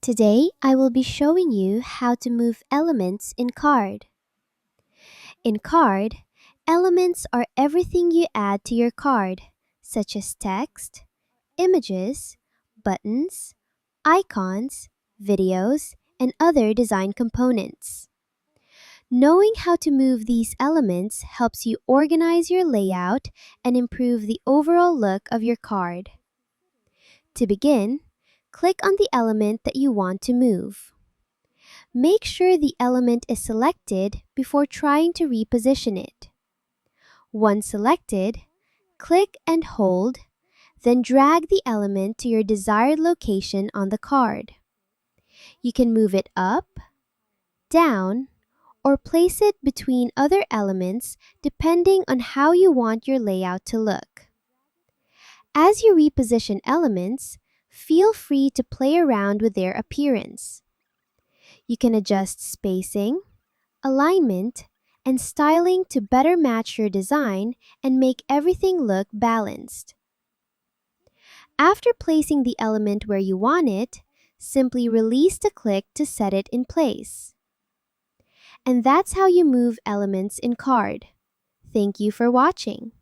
Today, I will be showing you how to move elements in Card. In Card, elements are everything you add to your card, such as text, images, buttons, icons, videos, and other design components. Knowing how to move these elements helps you organize your layout and improve the overall look of your card. To begin, click on the element that you want to move. Make sure the element is selected before trying to reposition it. Once selected, click and hold, then drag the element to your desired location on the card. You can move it up, down, or place it between other elements depending on how you want your layout to look. As you reposition elements, feel free to play around with their appearance. You can adjust spacing, alignment, and styling to better match your design and make everything look balanced. After placing the element where you want it, simply release the click to set it in place. And that's how you move elements in Card. Thank you for watching.